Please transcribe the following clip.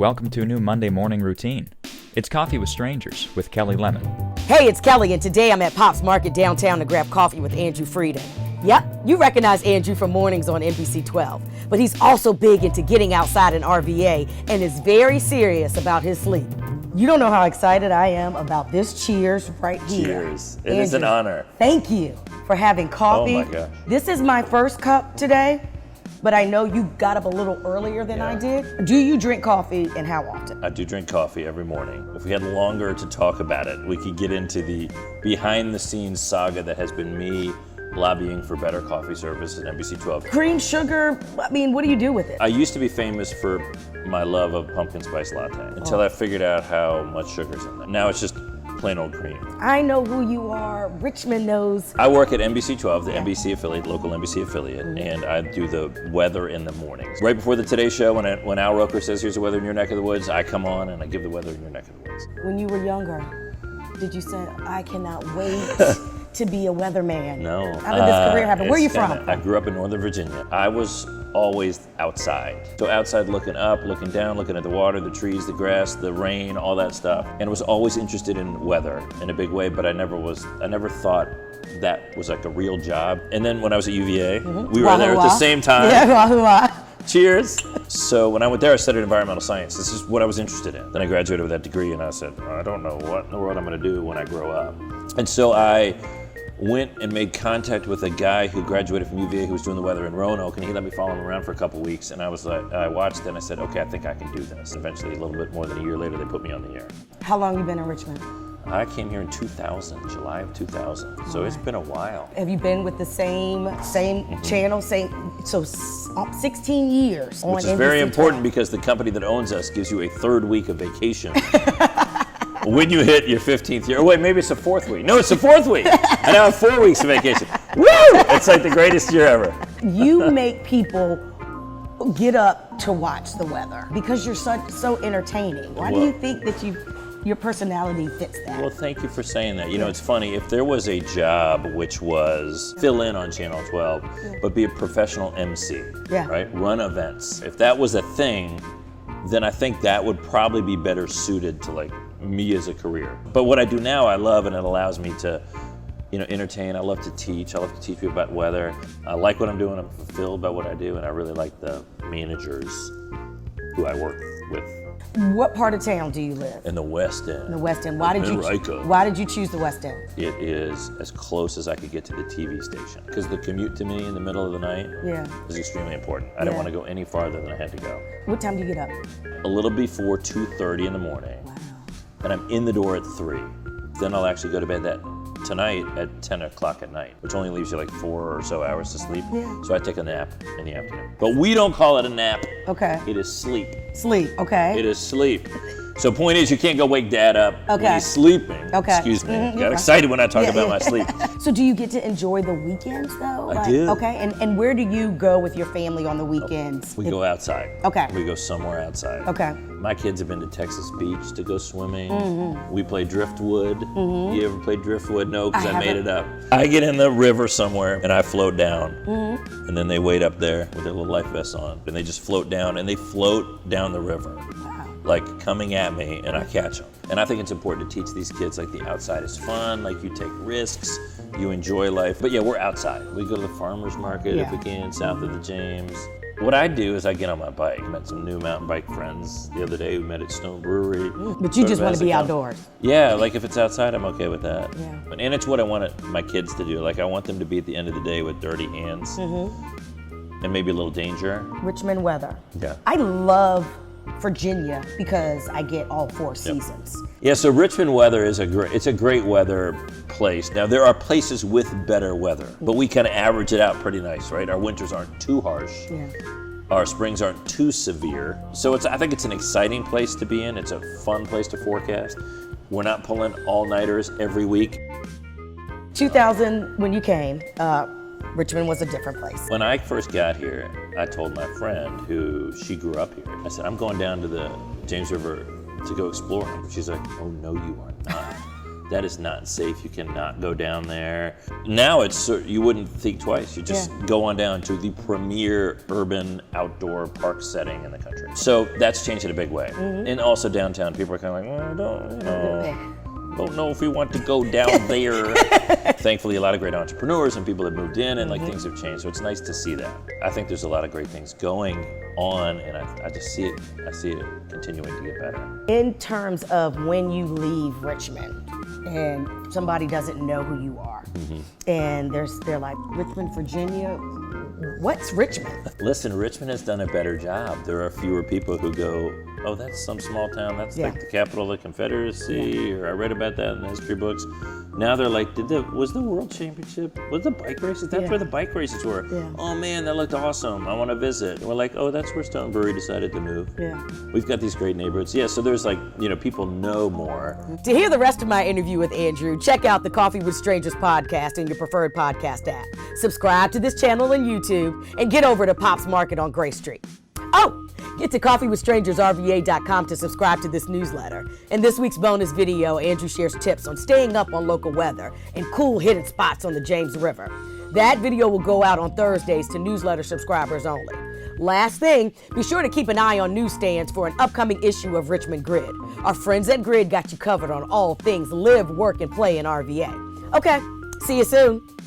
welcome to a new Monday morning routine. It's Coffee with Strangers with Kelli Lemon. Hey, it's Kelli, and today I'm at Pop's Market downtown to grab coffee with Andrew Freiden. Yep, you recognize Andrew from mornings on NBC 12, but he's also big into getting outside in RVA and is very serious about his sleep. You don't know how excited I am about this cheers right here. Cheers. It is an honor. Thank you for having coffee. Oh my gosh. This is my first cup today, but I know you got up a little earlier than I did. Do you drink coffee, and how often? I do drink coffee every morning. If we had longer to talk about it, we could get into the behind the scenes saga that has been me lobbying for better coffee service at NBC 12. Cream, sugar, I mean, what do you do with it? I used to be famous for my love of pumpkin spice latte until I figured out how much sugar's in there. Now it's just plain old cream. I know who you are. Richmond knows. I work at NBC 12, the NBC affiliate, local NBC affiliate, and I do the weather in the mornings. Right before the Today Show, when Al Roker says, here's the weather in your neck of the woods, I come on and I give the weather in your neck of the woods. When you were younger, did you say, I cannot wait to be a weatherman? No. How did this career happen? Where are you from? I grew up in Northern Virginia. I was always outside. So outside looking up, looking down, looking at the water, the trees, the grass, the rain, all that stuff. And I was always interested in weather in a big way, but I never thought that was like a real job. And then when I was at UVA, we were there at the same time. Yeah, Cheers. So when I went there, I studied environmental science. This is what I was interested in. Then I graduated with that degree and I said, I don't know what in the world I'm gonna do when I grow up. And so I went and made contact with a guy who graduated from UVA who was doing the weather in Roanoke, and he let me follow him around for a couple weeks. And I was like, I watched and I said, okay, I think I can do this. Eventually, a little bit more than a year later, they put me on the air. How long you been in Richmond? I came here in 2000, July of 2000. So it's been a while. Have you been with the same channel, so 16 years on Which is NBC very 12. important because the company that owns us gives you a third week of vacation. When you hit your 15th year, oh wait, maybe it's the fourth week. No, it's the fourth week. I now have 4 weeks of vacation. Woo! It's like the greatest year ever. You make people get up to watch the weather because you're so entertaining. Why do you think that your personality fits that? Well, thank you for saying that. You know, it's funny, if there was a job which was fill in on Channel 12, but be a professional MC, right? Run events. If that was a thing, then I think that would probably be better suited to like me as a career. But what I do now, I love, and it allows me to, entertain. I love to teach. I love to teach people about weather. I like what I'm doing. I'm fulfilled by what I do, and I really like the managers who I work with. What part of town do you live? In the West End. In the West End. Why did you choose the West End? It is as close as I could get to the TV station. Because the commute to me in the middle of the night is extremely important. I didn't want to go any farther than I had to go. What time do you get up? A little before 2:30 in the morning. Wow. And I'm in the door at 3. Then I'll actually go to bed tonight at 10 o'clock at night, which only leaves you like 4 or so hours to sleep. Yeah. So I take a nap in the afternoon. But we don't call it a nap. Okay. It is sleep. Sleep, okay. It is sleep. So point is, you can't go wake dad up when he's sleeping. Okay. Excuse me. Got excited when I talk about my sleep. So do you get to enjoy the weekends though? I do. Okay, and where do you go with your family on the weekends? We go outside. Okay. We go somewhere outside. Okay. My kids have been to Texas Beach to go swimming. We play driftwood. You ever played driftwood? No, because I made it up. I get in the river somewhere and I float down. And then they wait up there with their little life vests on. And they just float down, and they float down the river. Like coming at me, and I catch them. And I think it's important to teach these kids like the outside is fun, like you take risks, you enjoy life. But yeah, we're outside. We go to the farmer's market if we can, south of the James. What I do is I get on my bike. I met some new mountain bike friends the other day. We met at Stone Brewery. But you just want to be outdoors. Yeah, like if it's outside, I'm okay with that. Yeah. And it's what I want my kids to do. Like I want them to be at the end of the day with dirty hands and maybe a little danger. Richmond weather. Yeah. I love Virginia because I get all 4 seasons. Yeah, so Richmond weather is a great weather place. Now there are places with better weather, but we kind of average it out pretty nice, right? Our winters aren't too harsh. Yeah. Our springs aren't too severe. So I think it's an exciting place to be in. It's a fun place to forecast. We're not pulling all-nighters every week. 2000, when you came, Richmond was a different place. When I first got here, I told my friend she grew up here. I said, I'm going down to the James River to go explore. She's like, oh no, you are not. that is not safe. You cannot go down there. Now you wouldn't think twice. You just go on down to the premier urban outdoor park setting in the country. So that's changed in a big way. And also downtown, people are kind of like, well, I don't know if we want to go down there. Thankfully, a lot of great entrepreneurs and people have moved in and like things have changed. So it's nice to see that. I think there's a lot of great things going on, and I just see it. I see it continuing to get better. In terms of when you leave Richmond and somebody doesn't know who you are, and they're like, Richmond, Virginia, what's Richmond? Listen, Richmond has done a better job. There are fewer people who go, oh, that's some small town. That's like the capital of the Confederacy, or I read about that in the history books. Now they're like, was the World Championship, was the bike races? That's where the bike races were. Oh man, that looked awesome. I want to visit. And we're like, oh, that's where Stone Brewery decided to move. We've got these great neighborhoods. So there's like, people know more. To hear the rest of my interview with Andrew, check out the Coffee with Strangers podcast in your preferred podcast app. Subscribe to this channel on YouTube and get over to Pop's Market on Gray Street. Oh, get to coffeewithstrangersrva.com to subscribe to this newsletter. In this week's bonus video, Andrew shares tips on staying up on local weather and cool hidden spots on the James River. That video will go out on Thursdays to newsletter subscribers only. Last thing, be sure to keep an eye on newsstands for an upcoming issue of Richmond Grid. Our friends at Grid got you covered on all things live, work, and play in RVA. Okay, see you soon.